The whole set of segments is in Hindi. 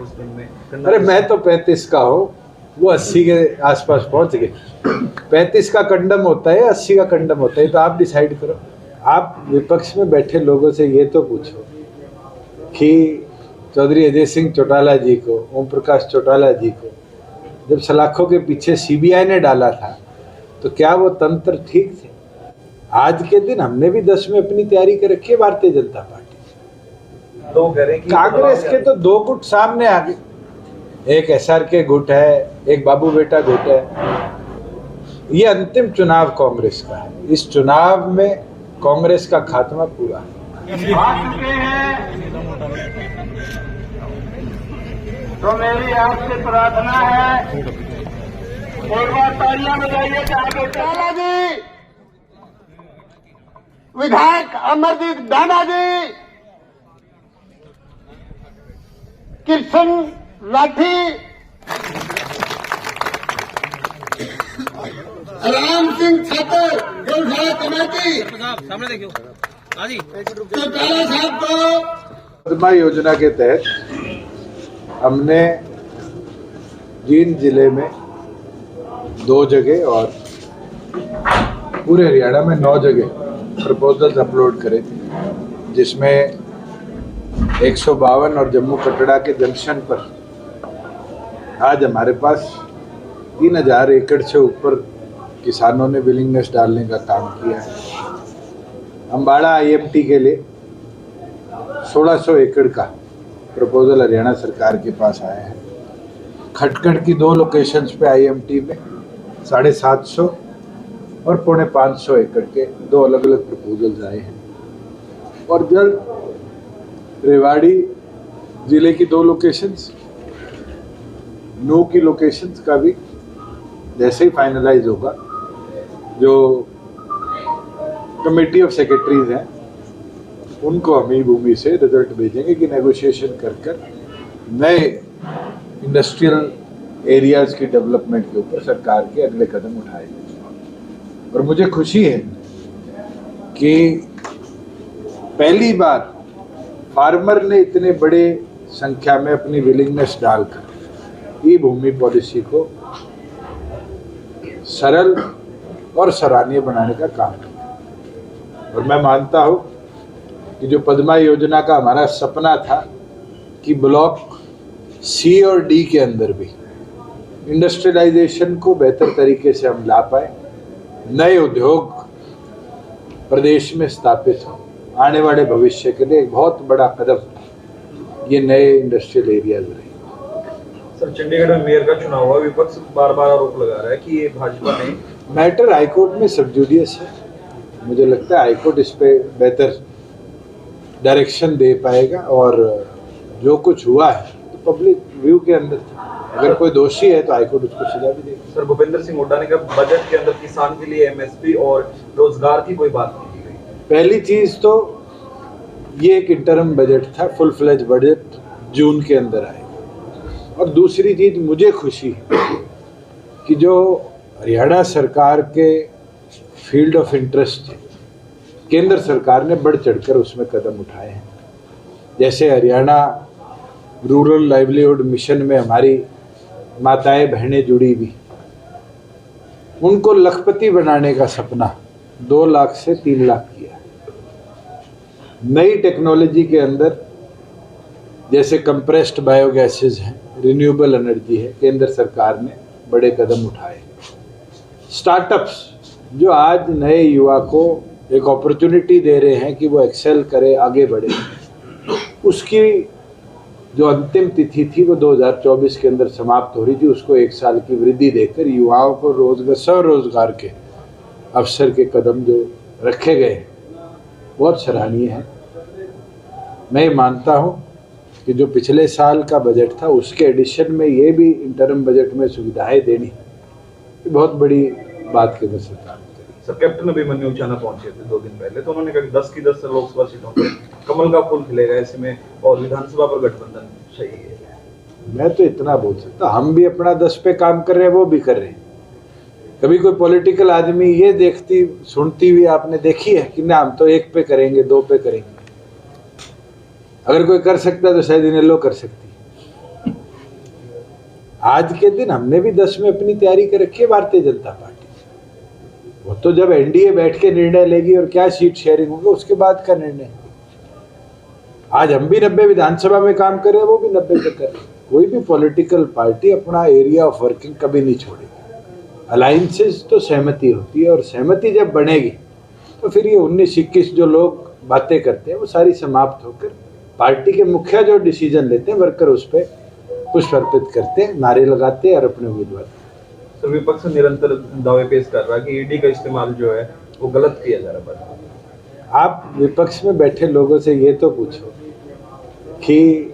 उस दिन में? अरे मैं तो 35 का हूँ, वो 80 के आसपास पहुंच गए। 35 का कंडम होता है, 80 का कंडम होता है, तो आप डिसाइड करो। आप विपक्ष में बैठे लोगों से ये तो पूछो कि चौधरी अजय सिंह चौटाला जी को, ओम प्रकाश चौटाला जी को जब सलाखों के पीछे सीबीआई ने डाला था तो क्या वो तंत्र ठीक थे? आज के दिन हमने भी 10 में अपनी तैयारी कर रखी है भारतीय जनता पार्टी। लोग कह रहे हैं कि कांग्रेस के तो 2 गुट सामने आ गए, एक SRK गुट है, एक बाबू बेटा गुट है। ये अंतिम चुनाव कांग्रेस का है, इस चुनाव में कांग्रेस का खात्मा पूरा है। तो मेरी आपसे प्रार्थना है, एक बार तालियां बजाइए चौटाला जी, विधायक अमरजीत दाना जी, कृष्ण लाठी, राम सिंह छात्र गौशाला कमेटी, चौटाला साहब को पद्मा योजना के तहत हमने जींद जिले में 2 जगह और पूरे हरियाणा में 9 जगह प्रपोजल्स अपलोड करे थे, जिसमें 152 और जम्मू कटरा के जंक्शन पर आज हमारे पास 3000 एकड़ से ऊपर किसानों ने विलिंगनेस डालने का काम किया है। अम्बाड़ा IMT के लिए 1600 एकड़ का प्रपोजल हरियाणा सरकार के पास आया है। खटगढ़ की 2 लोकेशंस पे IMT में 750 और 550 एकड़ के 2 अलग अलग प्रपोजल्स आए हैं। और जल्द रेवाड़ी जिले की 2 लोकेशंस, नू की लोकेशंस का भी जैसे ही फाइनलाइज होगा, जो कमेटी ऑफ सेक्रेटरीज हैं उनको हम ही भूमि से रिजल्ट भेजेंगे कि नेगोशिएशन कर नए इंडस्ट्रियल एरियाज की डेवलपमेंट के ऊपर सरकार के अगले कदम उठाए जाएंगे। और मुझे खुशी है कि पहली बार फार्मर ने इतने बड़े संख्या में अपनी विलिंगनेस डालकर ई भूमि पॉलिसी को सरल और सराहनीय बनाने का काम किया। और मैं मानता हूं कि जो पद्मा योजना का हमारा सपना था कि ब्लॉक C और D के अंदर भी इंडस्ट्रियलाइजेशन को बेहतर तरीके से हम ला पाए, नए उद्योग प्रदेश में स्थापित हो, आने वाले भविष्य के लिए एक बहुत बड़ा कदम ये नए इंडस्ट्रियल एरियाज रहे। सर, चंडीगढ़ में मेयर का चुनाव हुआ, विपक्ष बार-बार आरोप लगा रहा है कि ये भाजपा ने मैटर हाईकोर्ट में सब जुडियस है। मुझे लगता है हाईकोर्ट इस पे बेहतर डायरेक्शन दे पाएगा और जो कुछ हुआ है तो पब्लिक व्यू के अंदर था। अगर कोई दोषी है तो हाईकोर्ट उसको सजा भी देगा। सर, भूपेंद्र सिंह हुड्डा ने कहा बजट के अंदर किसान के लिए MSP और रोजगार की कोई बात नहीं की गई। पहली चीज तो ये एक इंटरम बजट था, फुल फ्लेज बजट जून के अंदर आएगा। और दूसरी चीज मुझे खुशी है कि जो हरियाणा सरकार के फील्ड ऑफ इंटरेस्ट थे, केंद्र सरकार ने बढ़ चढ़कर उसमें कदम उठाए हैं। जैसे हरियाणा रूरल लाइवलीहुड मिशन में हमारी माताएं बहनें जुड़ी हुई, उनको लखपति बनाने का सपना 2 लाख से 3 लाख किया। नई टेक्नोलॉजी के अंदर जैसे कंप्रेस्ड बायोगैसेस हैं, रिन्यूएबल एनर्जी है, केंद्र सरकार ने बड़े कदम उठाए। स्टार्टअप्स जो आज नए युवा को एक अपॉर्चुनिटी दे रहे हैं कि वो एक्सेल करे, आगे बढ़े, उसकी जो अंतिम तिथि थी वो 2024 के अंदर समाप्त हो रही थी। उसको 1 साल की वृद्धि देकर युवाओं को रोजगार, स्वरोजगार के अवसर के कदम जो रखे गए बहुत सराहनीय है। मैं मानता हूं कि जो पिछले साल का बजट था उसके एडिशन में ये भी इंटरम बजट में सुविधाएं देनी बहुत बड़ी बात के वजह से। सर, कैप्टन अभिमन्यु चाना पहुंचे थे 2 दिन पहले, तो उन्होंने कहा 10 की 10 लोकसभा सीटों पर कमल का फूल खिलेगा ऐसे में, और विधानसभा पर गठबंधन सही है। मैं तो इतना बोल सकता, हम भी अपना 10 पे काम कर रहे हैं, वो भी कर रहे हैं। कभी कोई पॉलिटिकल आदमी ये देखती सुनती हुई आपने देखी है कि ना हम तो 1 पे करेंगे, 2 पे करेंगे? अगर कोई कर सकता है तो शायद इनेलो कर सकती है। आज के दिन हमने भी 10 में अपनी तैयारी कर रखी है भारतीय जनता पार्टी। वो तो जब एनडीए बैठ के निर्णय लेगी और क्या सीट शेयरिंग होगा उसके बाद का निर्णय। आज हम भी 90 विधानसभा में काम कर रहे हैं, वो भी 90 पे कर रहे हैं। कोई भी पॉलिटिकल पार्टी अपना एरिया ऑफ वर्किंग कभी नहीं छोड़ेगी। अलायंसेस तो सहमति होती है, और सहमति जब बनेगी तो फिर ये 19-21 जो लोग बातें करते हैं वो सारी समाप्त होकर पार्टी के मुखिया जो डिसीजन लेते हैं, वर्कर उस पर पुष्प अर्पित करते हैं, नारे लगाते हैं और अपने उम्मीदवार। सर, विपक्ष निरंतर दावे पेश कर रहा है कि ईडी का इस्तेमाल जो है वो गलत किया जा रहा है। आप विपक्ष में बैठे लोगों से ये तो पूछो कि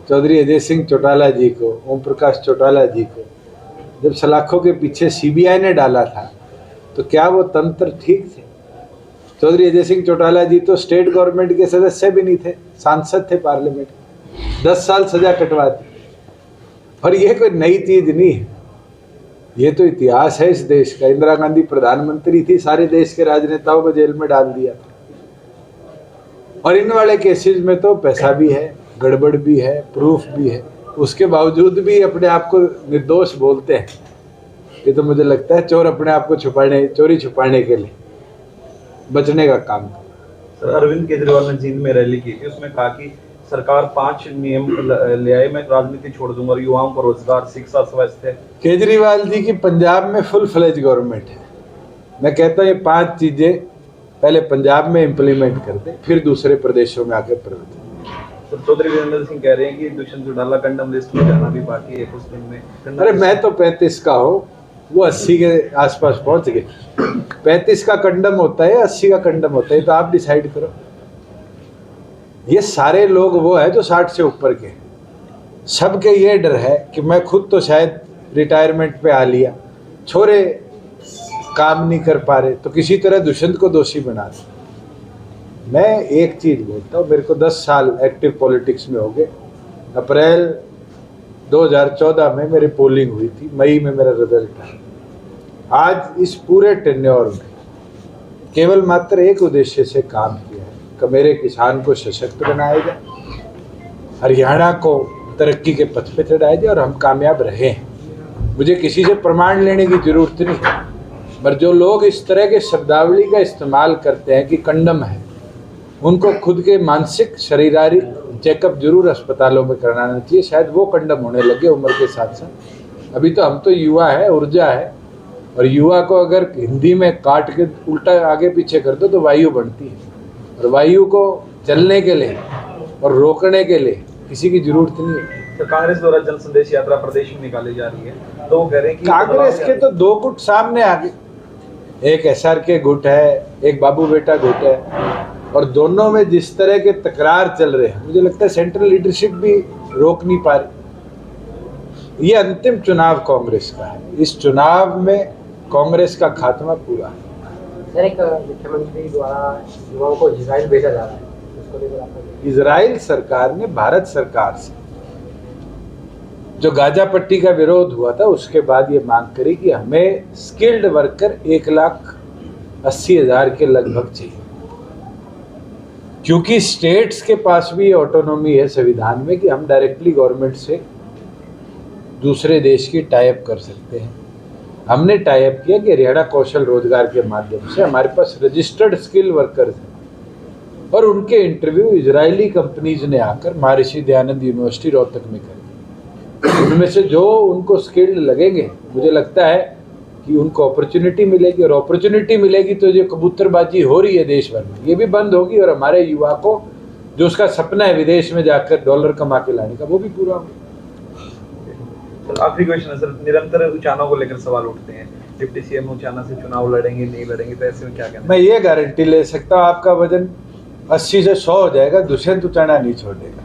चौधरी अजय सिंह चौटाला जी को, ओम प्रकाश चौटाला जी को जब सलाखों के पीछे सीबीआई ने डाला था तो क्या वो तंत्र ठीक थे? चौधरी अजय सिंह चौटाला जी तो स्टेट गवर्नमेंट के सदस्य भी नहीं थे, सांसद थे पार्लियामेंट, 10 साल सजा कटवा दी। और ये कोई नई चीज नहीं है, ये तो इतिहास है इस देश का। इंदिरा गांधी प्रधानमंत्री थी, सारे देश के राजनेताओं को जेल में डाल दिया था। और इन वाले केसेस में तो पैसा भी है, गड़बड़ भी है, प्रूफ भी है, उसके बावजूद भी अपने आप को निर्दोष बोलते हैं। ये तो मुझे लगता है चोर अपने आप को चोरी छुपाने के लिए बचने का काम। सर, अरविंद केजरीवाल ने जींद में रैली की थी, उसमें कहा कि सरकार 5 नियम ले आए, मैं राजनीति छोड़ दूंगा और युवाओं को रोजगार, शिक्षा, स्वास्थ्य। केजरीवाल जी की पंजाब में फुल फ्लेज गवर्नमेंट है। मैं कहता हूँ ये 5 चीजें पहले पंजाब में इम्प्लीमेंट कर दे, फिर दूसरे प्रदेशों में आके प्रवर्तित। तो चौधरी वीरेंद्र सिंह कह रहे हैं कि दुष्यंत चौटाला कंडम लिस्ट में जाना भी बाकी है कुछ दिन में। अरे मैं तो 35 का हूँ, वो 80 के आसपास पहुंच गए। 35 का कंडम होता है, 80 का कंडम होता है, तो आप डिसाइड करो। ये सारे लोग वो है जो 60 से ऊपर के, सबके ये डर है कि मैं खुद तो शायद रिटायरमेंट पे आ लिया, छोरे काम नहीं कर पा रहे, तो किसी तरह दुष्यंत को दोषी बना दे। मैं एक चीज बोलता हूँ, मेरे को 10 साल एक्टिव पॉलिटिक्स में हो गए। अप्रैल 2014 में मेरी पोलिंग हुई थी, मई में मेरा रिजल्ट आया। आज इस पूरे टेन्योर में केवल मात्र एक उद्देश्य से काम किया है कि मेरे किसान को सशक्त बनाया जाए, हरियाणा को तरक्की के पथ पे चढ़ाया जाए और हम कामयाब रहे हैं। मुझे किसी से प्रमाण लेने की जरूरत नहीं है, पर जो लोग इस तरह के शब्दावली का इस्तेमाल करते हैं कि कंडम है, उनको खुद के मानसिक शारीरिक चेकअप जरूर अस्पतालों में कराना चाहिए। शायद वो कंडम होने लगे उम्र के साथ साथ। अभी तो हम तो युवा है, ऊर्जा है, और युवा को अगर हिंदी में काट के उल्टा आगे पीछे कर दो तो वायु बनती है, और वायु को चलने के लिए और रोकने के लिए किसी की जरूरत नहीं है। तो कांग्रेस द्वारा जन संदेश यात्रा प्रदेश में निकाली जा रही है, तो वो कह रहे हैं कि कांग्रेस के तो 2 गुट सामने आ गए, एक SRK गुट है, एक बाबू बेटा गुट है, और दोनों में जिस तरह के तकरार चल रहे हैं, मुझे लगता है सेंट्रल लीडरशिप भी रोक नहीं पा रही। ये अंतिम चुनाव कांग्रेस का है, इस चुनाव में कांग्रेस का खात्मा पूरा है। सर, एक मुख्यमंत्री द्वारा युवाओं को इजराइल भेजा जा रहा है, उसको लेकर आपका? इजराइल सरकार ने भारत सरकार से जो गाजा पट्टी का विरोध हुआ था उसके बाद ये मांग करी कि हमें स्किल्ड वर्कर 1,80,000 के लगभग चाहिए, क्योंकि स्टेट्स के पास भी ऑटोनॉमी है संविधान में कि हम डायरेक्टली गवर्नमेंट से दूसरे देश की टाई अप कर सकते हैं। हमने टाई अप किया कि हरियाणा कौशल रोजगार के माध्यम से हमारे पास रजिस्टर्ड स्किल वर्कर्स हैं, और उनके इंटरव्यू इजरायली कंपनीज ने आकर महर्षि दयानंद यूनिवर्सिटी रोहतक में करे। उनमें से जो उनको स्किल्ड लगेंगे, मुझे लगता है कि उनको अपॉर्चुनिटी मिलेगी, और अपॉर्चुनिटी मिलेगी तो जो कबूतरबाजी हो रही है देश भर में, ये भी बंद होगी, और हमारे युवा को जो उसका सपना है विदेश में जाकर डॉलर कमा के लाने का, वो भी पूरा होगा। आखिरी क्वेश्चन है सर, निरंतर उचाना को लेकर सवाल उठते हैं, डिप्टी सीएम उचाना से चुनाव लड़ेंगे नहीं लड़ेंगे, तो ऐसे में क्या कहना? मैं ये गारंटी ले सकता हूँ आपका वजन 80 से 100 हो जाएगा, दुष्यंत उचाना नहीं छोड़ेगा।